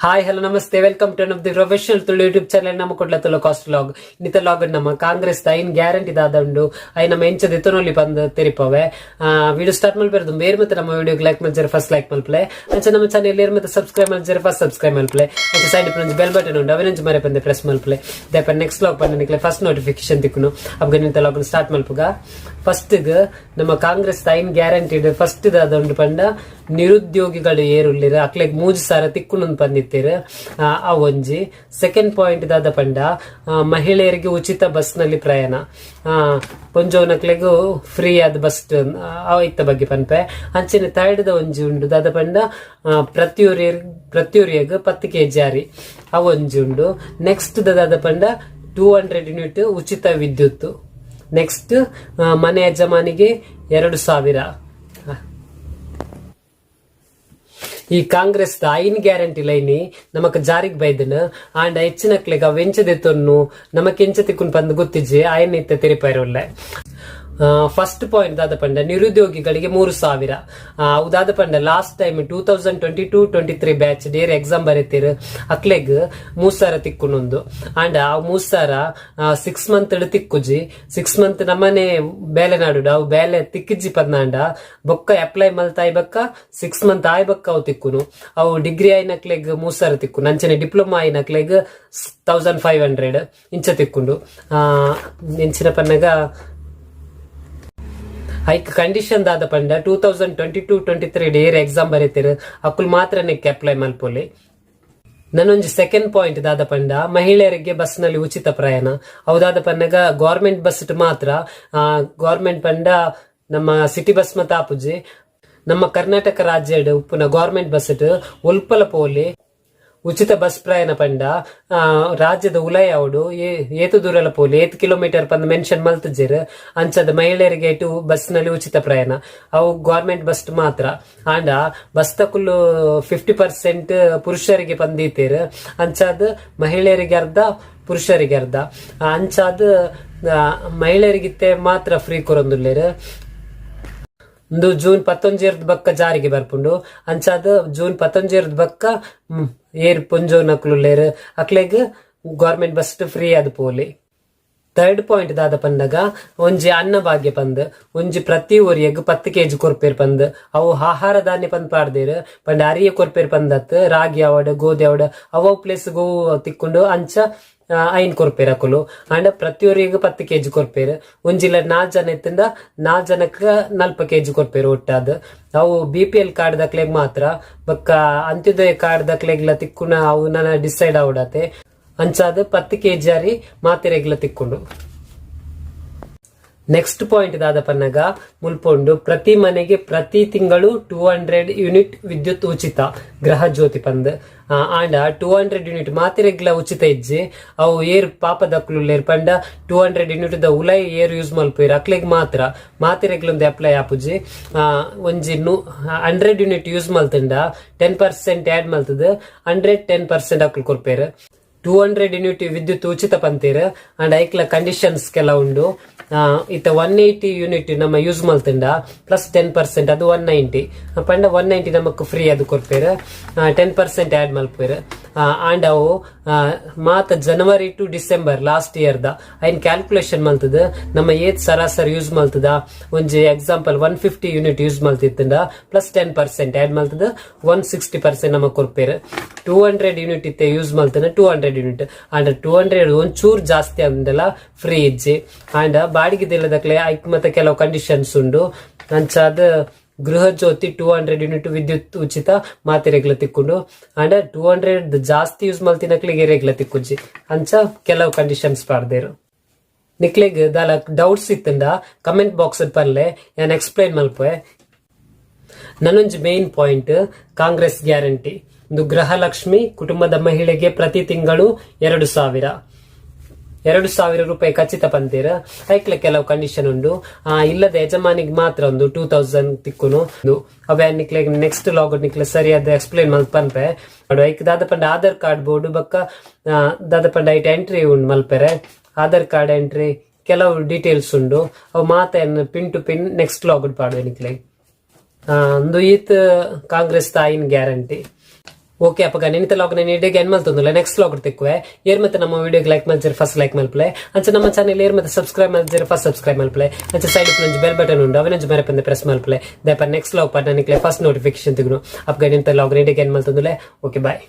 Hi hello ನಮಸ್ತೆ welcome to the professional Tulu YouTube channel ನಮ್ಮ ಕೊಡ್ಲತ್ತಲ್ಲ ಕಾಸ್ಟ್ ಲಾಗ್ ಇನ್ನಿತ ಲಾಗ್ ನಮ್ಮ ಕಾಂಗ್ರೆಸ್ ಐನ್ ಗ್ಯಾರಂಟಿ ದಾದಂಡು ಐ ನಮ್ಮ ಎಂಚದ ಎತ್ತನೊಲಿ ಬಂದು ತೆರಿಪವೆ ವಿಡಿಯೋ ಸ್ಟಾರ್ಟ್ ಮಾಡ್ಬಾರ್ದು ಬೇರೆ ಮತ್ತೆ ನಮ್ಮ ವಿಡಿಯೋಗೆ ಲೈಕ್ ಮಾಡ್ಜಾರೆ ಫಸ್ಟ್ ಲೈಕ್ ಮಲ್ಪ್ಲೆ ಅಂಚೆ ನಮ್ಮ ಚಾನೆಲ್ ಏರ್ ಮತ್ತೆ ಸಬ್ಸ್ಕ್ರೈಬ್ ಮಾಡ್ಜಾರೆ ಫಸ್ಟ್ ಸಬ್ಸ್ಕ್ರೈಬ್ ಮಲ್ಪ್ಲೆ ಅಂಚೆ ಸೈಡ್ ಪಂಚ್ ಬೆಲ್ ಬಟನ್ ಉಂಟು ಅವನಂಚು ಮರೆ ಬಂದೆ ಪ್ರೆಸ್ ಮಲ್ಪ್ಲೆ ದಯಪ ನೆಕ್ಸ್ಟ್ ಲಾಗ್ ಬಂದ ಫಸ್ಟ್ ನೋಟಿಫಿಕೇಶನ್ ತಿಕ್ಕುನು ಅಬ್ಗನಿಂತ ಲಾಗ್ ಸ್ಟಾರ್ಟ್ ಮಲ್ಪುಗ ಫಸ್ಟ್ ನಮ್ಮ ಕಾಂಗ್ರೆಸ್ ಐನ್ ಗ್ಯಾರಂಟಿ ಫಸ್ಟ್ ದಾದಂಡು ಪಂಡ ನಿರುದ್ಯೋಗಿಗಳು ಏರುಳ್ಳಿರ ಅಕ್ಲೆಗ್ 3,000 ತಿಕ್ಕುನು ಬಂದಿತ್ತೀರ ಆ ಒಂಜಿ ಸೆಕೆಂಡ್ ಪಾಯಿಂಟ್ ದಾದ ಪಂಡ ಮಹಿಳೆಯರಿಗೆ ಉಚಿತ ಬಸ್ ನಲ್ಲಿ ಪ್ರಯಾಣ ಪೊಂಜೋನಕ್ಲೆಗೂ ಫ್ರೀ ಆದ ಬಸ್ ಇತ್ತ ಬಗ್ಗೆ ಪನ್ಪೆ ಅಂಚಿನ ಥರ್ಡ್ ಒಂಜಿ ಉಂಡು ದಾದ ಪಂಡ ಪ್ರತಿಯೊರಿಯಗ್ 10 kg ಜಾರಿ ಆ ಒಂಜಿ ಉಂಡು ನೆಕ್ಸ್ಟ್ ದಾದ ಪಂಡ 200 ಯೂನಿಟ್ ಉಚಿತ ವಿದ್ಯುತ್ ನೆಕ್ಸ್ಟ್ ಮನೆ ಯಜಮಾನಿಗೆ 2,000 ಈ ಕಾಂಗ್ರೆಸ್ ಐನ್ ಗ್ಯಾರಂಟಿ ಲೈನಿ ನಮಕ್ ಜಾರಿಗೆ ಬೈದನ ಆಂಡ ಹೆಚ್ಚಿನಕ್ಲೆಗ ವೆಂಚದೆತ್ತನ್ನು ನಮಕ್ ಎಂಚ ತಿಕ್ಕೊಂಡು ಬಂದು ಗೊತ್ತಿಜ್ಜಿ ಆಯ್ನ ಇತ್ತ ತೆರಿಪಾಯಿರೊಲ್ಲೆ ಫಸ್ಟ್ ಪಾಯಿಂಟ್ ದಾದ ಪಂಡ ನಿರುದ್ಯೋಗಿಗಳಿಗೆ 3,000 ಉದಾದ ಪಂಡ ಲಾಸ್ಟ್ ಟೈಮ್ 2022-23 ಬ್ಯಾಚ್ ಡೇರ್ ಎಕ್ಸಾಮ್ ಬರೀತೀರ ಅಕ್ಲೆಗ್ 3,000 ತಿಕ್ಕುನೊಂದು ಅಂಡ್ ಆ 3,000 6 ಮಂತ್ ತಿಕ್ಕುಜಿ 6 ಮಂತ್ ನಮ್ಮನೆ ಬೇಲೆ ನಾಡು ಅವು ಬೇಲೆ ತಿಕ್ಕಿಜ್ಜಿ ಪದ್ನಾಂಡ ಬೊಕ್ಕ ಅಪ್ಲೈ ಮಲ್ತಾಯ್ ಬಕ್ಕ 6 ಮಂತ್ ಆಯ್ ಬಕ್ಕ ಅವು ತಿಕ್ಕುನು ಅವು ಡಿಗ್ರಿ ಆಯ್ನಕ್ಲೆಗ್ 3,000 ತಿಕ್ಕುನು ಅಂಚನೆ ಡಿಪ್ಲೊಮಾ ಆಯ್ನಕ್ಲೆಗ್ 1,500 ಇಂಚ ತಿಕ್ಕುಂಡು ಇಂಚಿನ ಪನ್ನಗ ಐಕ್ ಕಂಡೀಷನ್ ದಾದ ಪಂಡ 2022-23 ಡೇರ್ ಎಕ್ಸಾಮ್ ಬರೀತೀರ ಅಕ್ಕುಲ್ ಮಾತ್ರ ನೆಕ್ ಅಪ್ಲೈ ಮಲ್ಪೊಲಿ ನನ್ನೊಂಜಿ ಸೆಕೆಂಡ್ ಪಾಯಿಂಟ್ ದಾದ ಪಂಡ ಮಹಿಳೆಯರಿಗೆ ಬಸ್ ನಲ್ಲಿ ಉಚಿತ ಪ್ರಯಾಣ ಅವುದಾದ ಪನ್ನಗ ಗೌರ್ಮೆಂಟ್ ಬಸ್ ಮಾತ್ರ ಗೌರ್ಮೆಂಟ್ ಪಂಡ ನಮ್ಮ ಸಿಟಿ ಬಸ್ ಮತ ಆಪುಜಿ ನಮ್ಮ ಕರ್ನಾಟಕ ರಾಜ್ಯಡ್ ಉಪ್ಪುನ ಗೌರ್ಮೆಂಟ್ ಬಸ್ ಉಲ್ಪಲ ಪೋಲಿ ಉಚಿತ ಬಸ್ ಪ್ರಯಾಣ ಪಂಡ ರಾಜ್ಯದ ಉಲಯ ಅವಡು ಏತು ದೂರಲ ಪೋಲಿ 8 ಕಿಲೋಮೀಟರ್ ಪಂದ್ ಮೆನ್ಷನ್ ಮಲ್ತಜ್ಜಿರ್ ಅಂಚದ ಮಹಿಳೆಯರಿಗೆ ಬಸ್ ನಲ್ಲಿ ಉಚಿತ ಪ್ರಯಾಣ ಅವು ಗೌರ್ಮೆಂಟ್ ಬಸ್ ಮಾತ್ರ ಆಂಡ ಬಸ್ ತಕುಲು 50% ಪುರುಷರಿಗೆ ಪಂದೀತೀರ್ ಅಂಚಾದ್ ಮಹಿಳೆಯರಿಗೆ ಅರ್ಧ ಪುರುಷರಿಗೆ ಅರ್ಧ ಅಂಚಾದ್ ಮಹಿಳೆಯರಿಗಿತ್ತೆ ಮಾತ್ರ ಫ್ರೀ ಕೊರೊಂದುಲ್ಲೇರ್ ಒಂದು ಜೂನ್ 11 ಬಕ್ಕ ಜಾರಿಗೆ ಬರ್ಪುಂಡು ಅಂಚಾದ ಜೂನ್ 11 ಬಕ್ಕ ಏರ್ ಪೊಂಜೋ ನಕ್ಲುಲ್ಲೇರ್ ಅಕ್ಲೆಗ್ ಗೌರ್ಮೆಂಟ್ ಬಸ್ ಫ್ರೀ ಆದ್ ಪೋಲಿ ಥರ್ಡ್ ಪಾಯಿಂಟ್ ದಾದ ಪಂಡಗ ಒಂಜಿ ಅನ್ನ ಭಾಗ್ಯ ಪಂದ್ ಒಂಜಿ ಪ್ರತಿ ಒರಿಯಗ್ 10 kg ಕೊರ್ಪೇರ್ ಪಂದ್ ಅವು ಆಹಾರ ಧಾನ್ಯ ಪಂದ್ ಪಾಡ್ದೇರ್ ಪಂಡ ಅರಿಯ ಕೊರ್ಪೇರ್ ಪಂದತ್ ರಾಗಿ ಅವಡ್ ಗೋಧಿ ಅವಡ್ ಅವ ಪ್ಲೇಸ್ ಗೋ ತಿಕ್ಕೊಂಡು ಅಂಚ ಐನ್ ಕೊರ್ಪೇರ್ ಅಕುಲು ಅಂಡ ಪ್ರತಿಯೊರಿಗೆ 10 kg ಕೊರ್ಪೇರ್ ಒಂಜಿಲ್ಲ 4 ಜನ ಇತ್ತಿಂದ 4 ಜನಕ್ಕ 40 kg ಕೊರ್ಪೇರ್ ಒಟ್ಟಾದ್ ಅವು BPL ಕಾರ್ಡ್ ದಕ್ಲೆಗ್ ಮಾತ್ರ ಬಕ್ಕ ಅಂತ್ಯೋದಯ ಕಾರ್ಡ್ ದಕ್ಲೆಗ್ಲ ತಿಕ್ಕುನ ಅವು ನನ್ನ ಡಿಸೈಡ್ ಅವಡತೆ ಅಂಚಾದ 10 kg ಜಾರಿ ಮಾತೆರೆಗ್ಲ ತಿಕ್ಕೊಂಡು ನೆಕ್ಸ್ಟ್ ಪಾಯಿಂಟ್ ದಾದ ಪನ್ನಗ ಮುಲ್ಪೊಂಡು ಪ್ರತಿ ಮನೆಗೆ ಪ್ರತಿ ತಿಂಗಳು 200 ಯೂನಿಟ್ ವಿದ್ಯುತ್ ಉಚಿತ ಗೃಹ ಜ್ಯೋತಿ ಪಂದ್ ಆಂಡ 200 ಯೂನಿಟ್ ಮಾತಿರೆಗ್ಲ ಉಚಿತ ಇಜ್ಜಿ ಅವು ಏರ್ ಪಾಪ ದಕ್ಲುಲ್ಲೇರ್ ಪಂಡ 200 ಯೂನಿಟ್ ದ ಉಲೈ ಏರ್ ಯೂಸ್ ಮಲ್ಪೇರ್ ಅಕ್ಲೆಗ್ ಮಾತ್ರ ಮಾತಿರೆಗ್ಲೊಂದು ಅಪ್ಲೈ ಆಪುಜಿ ಒಂಜಿ 100 ಯೂನಿಟ್ ಯೂಸ್ ಮಲ್ತಂಡ 10% ಆಡ್ ಮಲ್ತದ 10% ಅಕ್ಲು ಕೊರ್ಪೇರ್ 200 ಯೂನಿಟ್ ವಿದ್ಯುತ್ ಉಚಿತ ಪಂತೀರ್ ಅಂಡ್ ಐಕ್ಲ ಕಂಡೀಷನ್ಸ್ ಕೆಲ ಉಂಡು ಇತ್ತ 180 ಯೂನಿಟ್ ನಮ್ಮ ಯೂಸ್ ಮಲ್ತಂಡ ಪ್ಲಸ್ 10% ಅದು 190 ಪಂಡ 190 ನಮಕ್ ಫ್ರೀ ಅದು ಕೊರ್ಪೇರ್ 10% ಆಡ್ ಮಲ್ಪೇರ್ ಅಂಡ್ ಅವು ಮಾತ January to December last year ದ ಐನ್ ಕ್ಯಾಲ್ಕುಲೇಷನ್ ಮಲ್ತದ ನಮ್ಮ ಏತ್ ಸರಾಸರಿ ಯೂಸ್ ಮಲ್ತದ ಒಂಜಿ ಎಕ್ಸಾಂಪಲ್ 150 ಯೂನಿಟ್ ಯೂಸ್ ಮಲ್ತಿತ್ತಂಡ ಪ್ಲಸ್ 10% ಆಡ್ ಮಲ್ತದ 160% ನಮಕ್ ಕೊರ್ಪೇರ್ 200 ಯೂನಿಟ್ ಇತ್ತೆ ಯೂಸ್ ಮಲ್ತನ 200 ಯೂನಿಟ್ ಅಂಡ್ 200 ಒಂಚೂರ್ ಜಾಸ್ತಿ ಅಂದೆಲ್ಲ ಫ್ರೀ ಇಜ್ಜಿ ಅಂಡ್ ಬಾಡಿಗೆ ದಿಲ್ಲದಕ್ಲೆ ಐಕ್ ಮತ್ತೆ ಕೆಲವು ಕಂಡೀಷನ್ಸ್ ಉಂಡು ಅಂಚಾದ ಗೃಹ ಜ್ಯೋತಿ 200 ಯೂನಿಟ್ ವಿದ್ಯುತ್ ಉಚಿತ ಮಾತಿರೆಗ್ಲ ತಿಕ್ಕೊಂಡು ಅಂಡ್ 200 ಜಾಸ್ತಿ ಯೂಸ್ ಮಲ್ತಿನಕ್ಲಿಗೆ ರೆಗ್ಲ ತಿಕ್ಕುಜ್ಜಿ ಅಂಚ ಕೆಲವು ಕಂಡೀಷನ್ಸ್ ಪಾಡ್ದೇರು ನಿಕ್ಲೆಗ್ ದಾಲ ಡೌಟ್ಸ್ ಇತ್ತಂಡ ಕಮೆಂಟ್ ಬಾಕ್ಸ್ ಪರ್ಲೆ ನಾನು ಎಕ್ಸ್ಪ್ಲೈನ್ ಮಲ್ಪೆ ನನ್ನೊಂಜಿ ಮೇನ್ ಪಾಯಿಂಟ್ ಕಾಂಗ್ರೆಸ್ ಗ್ಯಾರಂಟಿ ಒಂದು ಗೃಹಲಕ್ಷ್ಮಿ ಕುಟುಂಬದ ಮಹಿಳೆಗೆ ಪ್ರತಿ ತಿಂಗಳು 2,000 ರೂಪಾಯಿ ಖಚಿತ ಪಂತೀರ ಐಕ್ಲ ಕೆಲವು ಕಂಡೀಷನ್ ಉಂಡು ಇಲ್ಲದ ಯಜಮಾನಿಗೆ ಮಾತ್ರ ಒಂದು 2,000 ತಿಕ್ಕುನು ಅವೇ ನಿಕ್ಲೆ ನೆಕ್ಸ್ಟ್ ಲಾಗ್ ನಿಕ್ಲೆ ಸರಿಯಾದ ಎಕ್ಸ್ಪ್ಲೈನ್ ಮಲ್ಪನ್ಪೆ ಐಕ್ ದಾದ ಪಂಡ ಆಧಾರ್ ಕಾರ್ಡ್ ಬೋರ್ಡ್ ಬಕ್ಕ ದಾದ ಪಂಡ ಐಟ್ ಎಂಟ್ರಿ ಉಂಡು ಮಲ್ಪೆರೆ ಆಧಾರ್ ಕಾರ್ಡ್ ಎಂಟ್ರಿ ಕೆಲವು ಡೀಟೇಲ್ಸ್ ಉಂಡು ಅವು ಮಾತ ಪಿನ್ ಟು ಪಿನ್ ನೆಕ್ಸ್ಟ್ ಲಾಗ್ ಪಾಡುವೆ ನಿಕ್ಲೆ ಒಂದು ಈತ್ ಕಾಂಗ್ರೆಸ್ ಐನ್ ಗ್ಯಾರಂಟಿ ಓಕೆ ಅಪ್ಪ ನಿಂತ ಲಾಗ್ ನಾನು ಇಡೀಗೆ ಏನ್ ಮಲ್ತೊಂದಿಲ್ಲ ನೆಕ್ಸ್ಟ್ ಲಾಗ್ ತೆಕ್ಕುವೆ ಏರ್ ಮತ್ತೆ ನಮ್ಮ ವಿಡಿಯೋಗೆ ಲೈಕ್ ಮಾಡ್ತೀರಿ ಫಸ್ಟ್ ಲೈಕ್ ಮಲ್ಪಲೆ ಅಂಚೆ ನಮ್ಮ ಚಾನೆಲ್ ಏರ್ ಮತ್ತೆ ಸಬ್ಸ್ಕ್ರೈಬ್ ಮಾಡ್ತೀರಿ ಫಸ್ಟ್ ಸಬ್ಸ್ಕ್ರೈಬ್ ಮಲ್ಪಲೆ ಅಂಚೆ ಸೈಡ್ ನಂಜು ಬೆಲ್ ಬಟನ್ ಉಂಡು ಅವನಂಜು ಮರೆ ಪಂದೆ ಪ್ರೆಸ್ ಮಲ್ಪಲೆ ದಯಪ ನೆಕ್ಸ್ಟ್ ಲಾಗ್ ಪಟ್ಟ ನಿಕ್ಲೆ ಫಸ್ಟ್ ನೋಟಿಫಿಕೇಶನ್ ತೆಗುನು ಅಪ್ಪ ನಿಂತ ಲಾಗ್ ಇಡೀಗೆ ಏನ್ ಮಲ್ತೊಂದಿಲ್ಲ ಓಕೆ ಬಾಯ್.